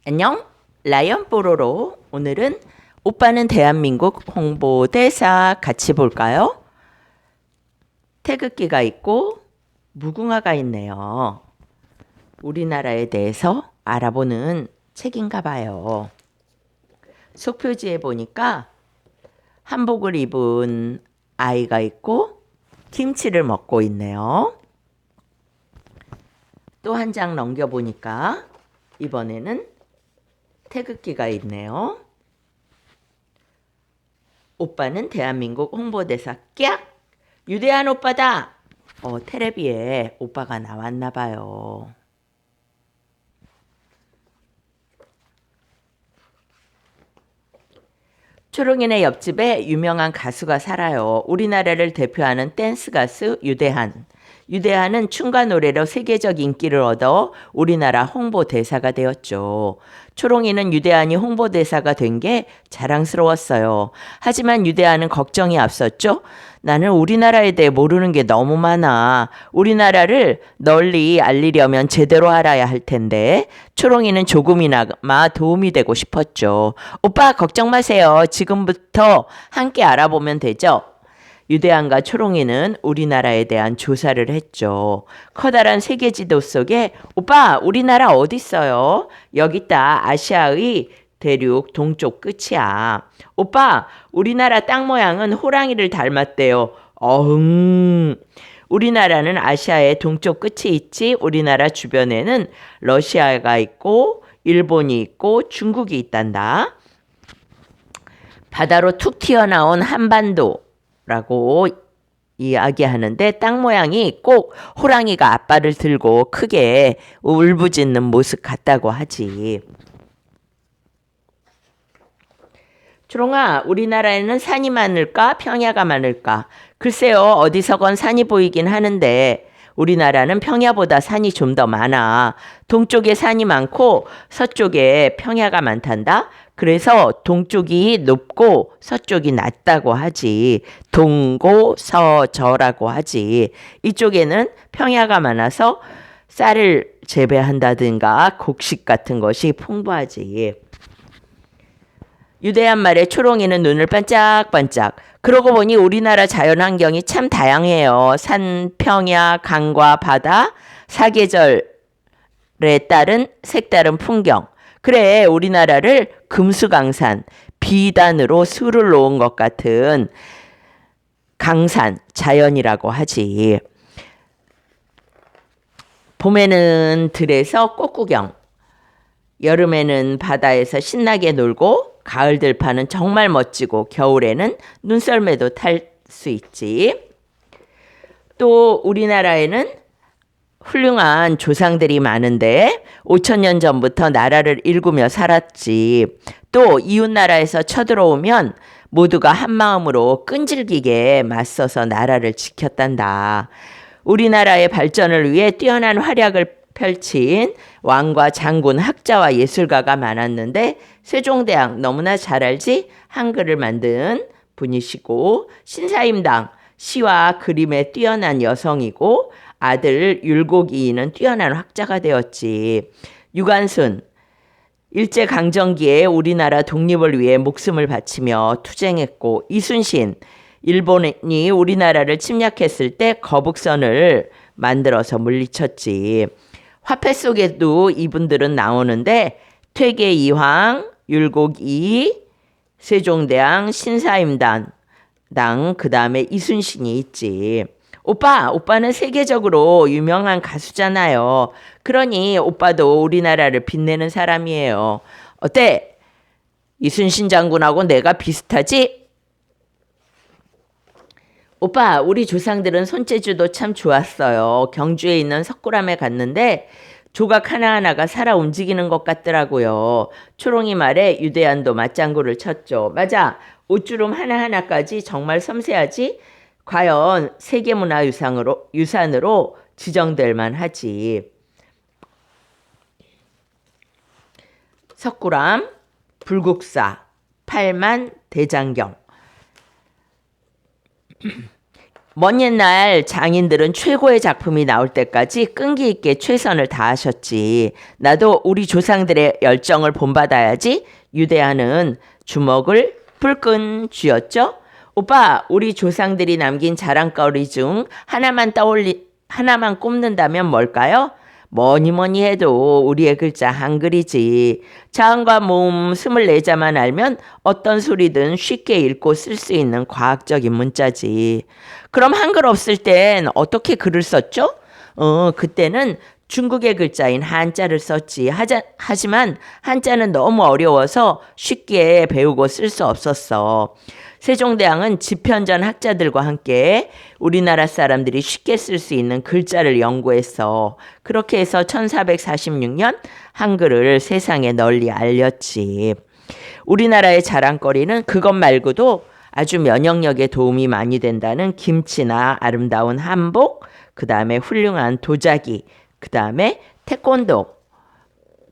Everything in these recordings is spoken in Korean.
안녕, 라이언 뽀로로. 오늘은 오빠는 대한민국 홍보대사 같이 볼까요? 태극기가 있고 무궁화가 있네요. 우리나라에 대해서 알아보는 책인가 봐요. 속표지에 보니까 한복을 입은 아이가 있고 김치를 먹고 있네요. 또 한 장 넘겨보니까 이번에는 태극기가 있네요. 오빠는 대한민국 홍보대사 깍! 유대한 오빠다! 테레비에 오빠가 나왔나 봐요. 초롱이네 옆집에 유명한 가수가 살아요. 우리나라를 대표하는 댄스 가수 유대한. 유대한은 춤과 노래로 세계적 인기를 얻어 우리나라 홍보대사가 되었죠. 초롱이는 유대한이 홍보대사가 된 게 자랑스러웠어요. 하지만 유대한은 걱정이 앞섰죠. 나는 우리나라에 대해 모르는 게 너무 많아. 우리나라를 널리 알리려면 제대로 알아야 할 텐데 초롱이는 조금이나마 도움이 되고 싶었죠. 오빠 걱정 마세요. 지금부터 함께 알아보면 되죠. 유대한과 초롱이는 우리나라에 대한 조사를 했죠. 커다란 세계지도 속에 오빠 우리나라 어디 있어요? 여기 있다. 아시아의 대륙 동쪽 끝이야. 오빠 우리나라 땅 모양은 호랑이를 닮았대요. 우리나라는 아시아의 동쪽 끝이 있지. 우리나라 주변에는 러시아가 있고 일본이 있고 중국이 있단다. 바다로 툭 튀어나온 한반도라고 이야기하는데 땅 모양이 꼭 호랑이가 앞발을 들고 크게 울부짖는 모습 같다고 하지. 초롱아, 우리나라에는 산이 많을까 평야가 많을까? 글쎄요, 어디서건 산이 보이긴 하는데 우리나라는 평야보다 산이 좀 더 많아. 동쪽에 산이 많고 서쪽에 평야가 많단다. 그래서 동쪽이 높고 서쪽이 낮다고 하지. 동고서저라고 하지. 이쪽에는 평야가 많아서 쌀을 재배한다든가 곡식 같은 것이 풍부하지. 유대한 말에 초롱이는 눈을 반짝반짝. 그러고 보니 우리나라 자연환경이 참 다양해요. 산, 평야, 강과 바다, 사계절에 따른 색다른 풍경. 그래, 우리나라를 금수강산, 비단으로 수를 놓은 것 같은 강산, 자연이라고 하지. 봄에는 들에서 꽃구경, 여름에는 바다에서 신나게 놀고 가을 들판은 정말 멋지고 겨울에는 눈썰매도 탈 수 있지. 또 우리나라에는 훌륭한 조상들이 많은데 5,000년 전부터 나라를 일구며 살았지. 또 이웃나라에서 쳐들어오면 모두가 한마음으로 끈질기게 맞서서 나라를 지켰단다. 우리나라의 발전을 위해 뛰어난 활약을 펼친 왕과 장군, 학자와 예술가가 많았는데 세종대왕 너무나 잘 알지? 한글을 만든 분이시고 신사임당 시와 그림에 뛰어난 여성이고 아들 율곡이는 뛰어난 학자가 되었지. 유관순 일제강점기에 우리나라 독립을 위해 목숨을 바치며 투쟁했고 이순신 일본이 우리나라를 침략했을 때 거북선을 만들어서 물리쳤지. 화폐 속에도 이분들은 나오는데 퇴계 이황, 율곡이, 세종대왕, 신사임당, 그 다음에 이순신이 있지. 오빠는 세계적으로 유명한 가수잖아요. 그러니 오빠도 우리나라를 빛내는 사람이에요. 어때? 이순신 장군하고 내가 비슷하지? 오빠, 우리 조상들은 손재주도 참 좋았어요. 경주에 있는 석굴암에 갔는데 조각 하나하나가 살아 움직이는 것 같더라고요. 초롱이 말에 유대한도 맞장구를 쳤죠. 맞아. 옷주름 하나하나까지 정말 섬세하지? 과연 세계문화유산으로 지정될 만하지. 석굴암, 불국사, 팔만 대장경. 먼 옛날 장인들은 최고의 작품이 나올 때까지 끈기 있게 최선을 다하셨지. 나도 우리 조상들의 열정을 본받아야지. 유대하는 주먹을 불끈 쥐었죠. 오빠, 우리 조상들이 남긴 자랑거리 중 하나만 꼽는다면 뭘까요? 뭐니 뭐니 해도 우리의 글자 한글이지. 자음과 모음 24자만 알면 어떤 소리든 쉽게 읽고 쓸 수 있는 과학적인 문자지. 그럼 한글 없을 땐 어떻게 글을 썼죠? 그때는 중국의 글자인 한자를 썼지. 하지만 한자는 너무 어려워서 쉽게 배우고 쓸 수 없었어. 세종대왕은 집현전 학자들과 함께 우리나라 사람들이 쉽게 쓸 수 있는 글자를 연구했어. 그렇게 해서 1446년 한글을 세상에 널리 알렸지. 우리나라의 자랑거리는 그것 말고도 아주 면역력에 도움이 많이 된다는 김치나 아름다운 한복, 그 다음에 훌륭한 도자기, 그 다음에 태권도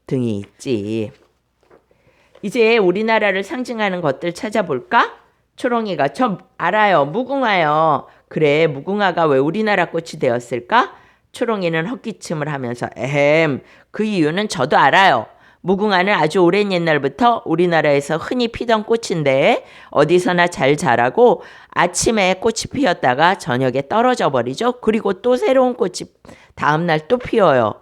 등이 있지. 이제 우리나라를 상징하는 것들 찾아볼까? 초롱이가 저 알아요. 무궁화요. 그래, 무궁화가 왜 우리나라 꽃이 되었을까? 초롱이는 헛기침을 하면서 그 이유는 저도 알아요. 무궁화는 아주 오랜 옛날부터 우리나라에서 흔히 피던 꽃인데 어디서나 잘 자라고 아침에 꽃이 피었다가 저녁에 떨어져 버리죠. 그리고 또 새로운 꽃이 다음날 또 피어요.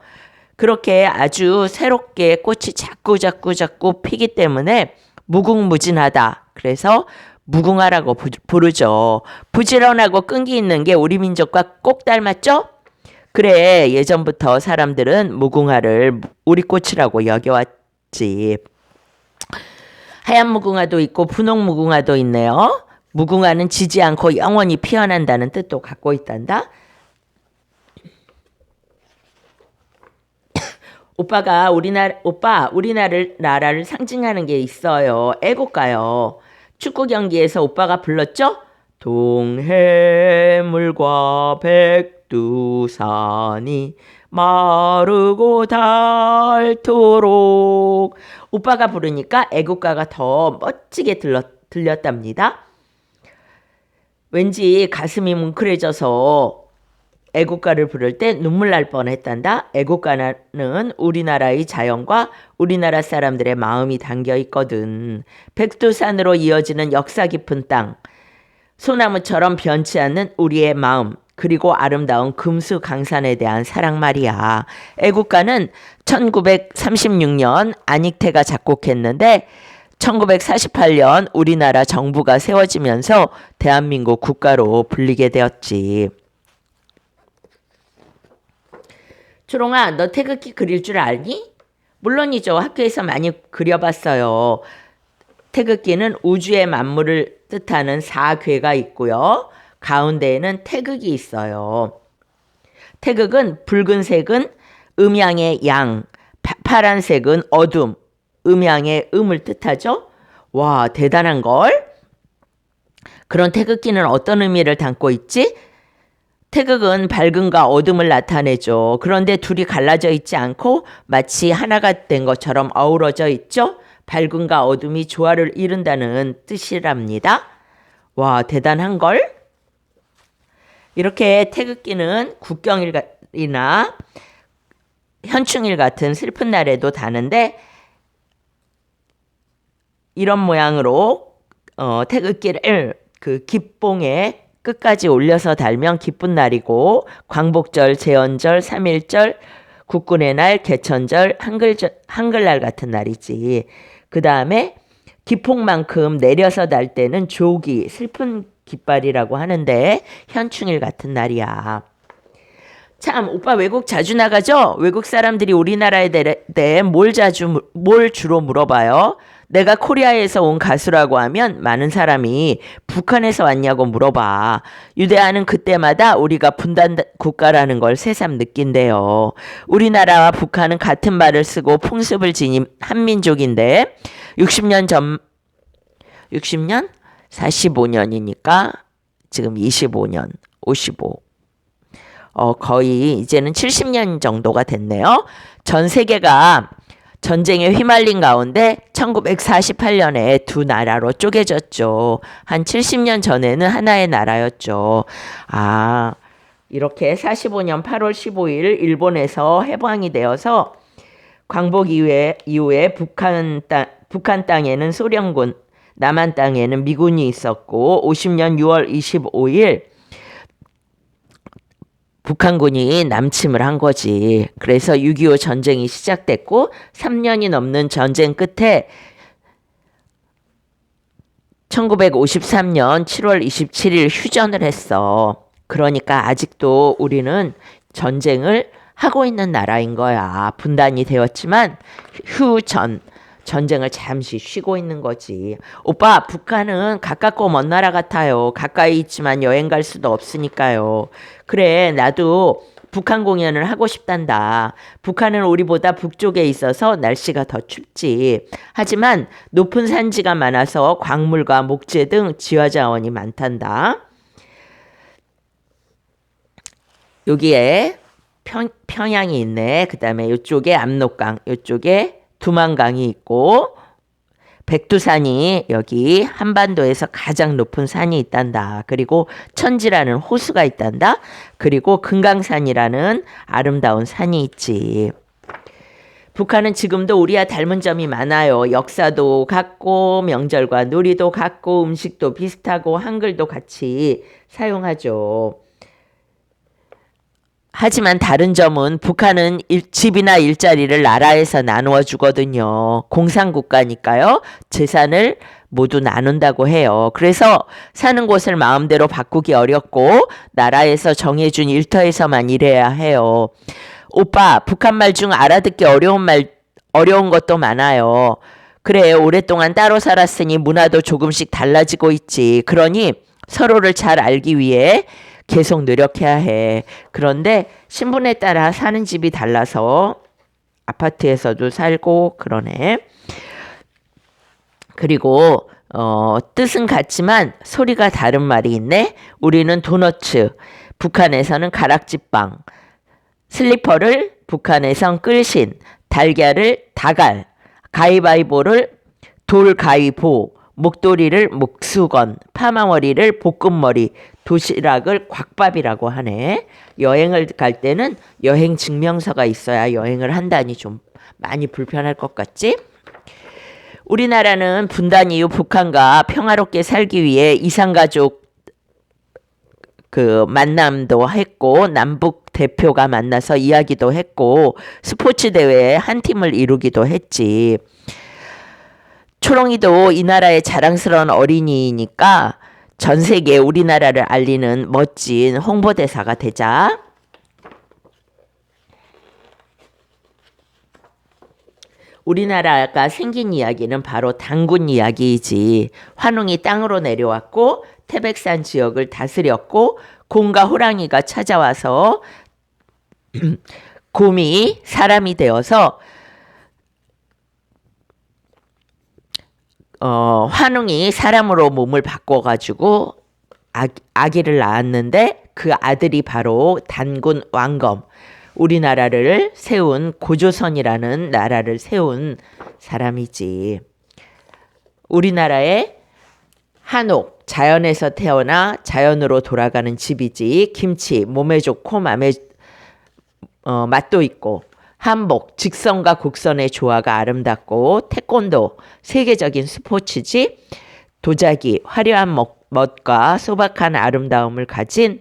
그렇게 아주 새롭게 꽃이 자꾸 피기 때문에 무궁무진하다. 그래서 무궁화라고 부르죠. 부지런하고 끈기 있는 게 우리 민족과 꼭 닮았죠? 그래, 예전부터 사람들은 무궁화를 우리 꽃이라고 여겨왔지. 하얀 무궁화도 있고 분홍 무궁화도 있네요. 무궁화는 지지 않고 영원히 피어난다는 뜻도 갖고 있단다. 우리나라를 상징하는 게 있어요. 애국가요. 축구 경기에서 오빠가 불렀죠? 동해물과 백두산이 마르고 닳도록. 오빠가 부르니까 애국가가 더 멋지게 들렸답니다. 왠지 가슴이 뭉클해져서 애국가를 부를 때 눈물 날 뻔했단다. 애국가는 우리나라의 자연과 우리나라 사람들의 마음이 담겨 있거든. 백두산으로 이어지는 역사 깊은 땅, 소나무처럼 변치 않는 우리의 마음, 그리고 아름다운 금수강산에 대한 사랑 말이야. 애국가는 1936년 안익태가 작곡했는데 1948년 우리나라 정부가 세워지면서 대한민국 국가로 불리게 되었지. 초롱아, 너 태극기 그릴 줄 알니? 물론이죠. 학교에서 많이 그려봤어요. 태극기는 우주의 만물을 뜻하는 4궤가 있고요. 가운데에는 태극이 있어요. 태극은 붉은색은 음양의 양, 파란색은 어둠, 음양의 음을 뜻하죠. 와, 대단한걸? 그런 태극기는 어떤 의미를 담고 있지? 태극은 밝음과 어둠을 나타내죠. 그런데 둘이 갈라져 있지 않고 마치 하나가 된 것처럼 어우러져 있죠. 밝음과 어둠이 조화를 이룬다는 뜻이랍니다. 와, 대단한걸? 이렇게 태극기는 국경일이나 현충일 같은 슬픈 날에도 다는데 이런 모양으로 태극기를 그 기봉에 끝까지 올려서 달면 기쁜 날이고 광복절, 제헌절, 3.1절, 국군의 날, 개천절, 한글날 같은 날이지. 그 다음에 기폭만큼 내려서 달 때는 조기, 슬픈 깃발이라고 하는데 현충일 같은 날이야. 참, 오빠 외국 자주 나가죠? 외국 사람들이 우리나라에 대해 뭘 주로 물어봐요? 내가 코리아에서 온 가수라고 하면 많은 사람이 북한에서 왔냐고 물어봐. 유대하는 그때마다 우리가 분단 국가라는 걸 새삼 느낀대요. 우리나라와 북한은 같은 말을 쓰고 풍습을 지닌 한민족인데 60년? 45년이니까 지금 25년, 55. 거의 이제는 70년 정도가 됐네요. 전 세계가 전쟁에 휘말린 가운데 1948년에 두 나라로 쪼개졌죠. 한 70년 전에는 하나의 나라였죠. 이렇게 45년 8월 15일 일본에서 해방이 되어서 광복 이후에 북한 땅에는 소련군, 남한 땅에는 미군이 있었고 50년 6월 25일 북한군이 남침을 한 거지. 그래서 6.25 전쟁이 시작됐고 3년이 넘는 전쟁 끝에 1953년 7월 27일 휴전을 했어. 그러니까 아직도 우리는 전쟁을 하고 있는 나라인 거야. 분단이 되었지만 전쟁을 잠시 쉬고 있는 거지. 오빠, 북한은 가깝고 먼 나라 같아요. 가까이 있지만 여행 갈 수도 없으니까요. 그래, 나도 북한 공연을 하고 싶단다. 북한은 우리보다 북쪽에 있어서 날씨가 더 춥지. 하지만 높은 산지가 많아서 광물과 목재 등 지화자원이 많단다. 여기에 평양이 있네. 그 다음에 이쪽에 압록강, 이쪽에 두만강이 있고 백두산이 여기 한반도에서 가장 높은 산이 있단다. 그리고 천지라는 호수가 있단다. 그리고 금강산이라는 아름다운 산이 있지. 북한은 지금도 우리와 닮은 점이 많아요. 역사도 같고 명절과 놀이도 같고 음식도 비슷하고 한글도 같이 사용하죠. 하지만 다른 점은 북한은 집이나 일자리를 나라에서 나누어 주거든요. 공산국가니까요. 재산을 모두 나눈다고 해요. 그래서 사는 곳을 마음대로 바꾸기 어렵고 나라에서 정해준 일터에서만 일해야 해요. 오빠, 북한말 중 알아듣기 어려운 것도 많아요. 그래, 오랫동안 따로 살았으니 문화도 조금씩 달라지고 있지. 그러니 서로를 잘 알기 위해 계속 노력해야 해. 그런데 신분에 따라 사는 집이 달라서 아파트에서도 살고 그러네. 그리고 뜻은 같지만 소리가 다른 말이 있네. 우리는 도너츠, 북한에서는 가락지빵, 슬리퍼를 북한에선 끌신, 달걀을 다갈, 가위바위보를 돌가위보, 목도리를 목수건, 파마머리를 볶음머리, 도시락을 곽밥이라고 하네. 여행을 갈 때는 여행 증명서가 있어야 여행을 한다니 좀 많이 불편할 것 같지? 우리나라는 분단 이후 북한과 평화롭게 살기 위해 이산가족 만남도 했고 남북 대표가 만나서 이야기도 했고 스포츠 대회에 한 팀을 이루기도 했지. 초롱이도 이 나라의 자랑스러운 어린이니까 전 세계에 우리나라를 알리는 멋진 홍보대사가 되자. 우리나라가 생긴 이야기는 바로 단군 이야기이지. 환웅이 땅으로 내려왔고 태백산 지역을 다스렸고 곰과 호랑이가 찾아와서 곰이 사람이 되어서 환웅이 사람으로 몸을 바꿔가지고 아기를 낳았는데 그 아들이 바로 단군 왕검, 우리나라를 세운 고조선이라는 나라를 세운 사람이지. 우리나라의 한옥, 자연에서 태어나 자연으로 돌아가는 집이지. 김치, 몸에 좋고 맛도 있고. 한복, 직선과 곡선의 조화가 아름답고 태권도, 세계적인 스포츠지. 도자기, 화려한 멋과 소박한 아름다움을 가진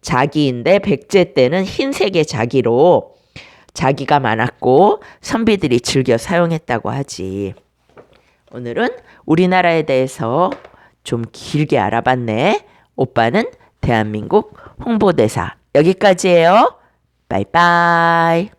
자기인데 백제 때는 흰색의 자기로 자기가 많았고 선비들이 즐겨 사용했다고 하지. 오늘은 우리나라에 대해서 좀 길게 알아봤네. 오빠는 대한민국 홍보대사. 여기까지예요. 바이바이.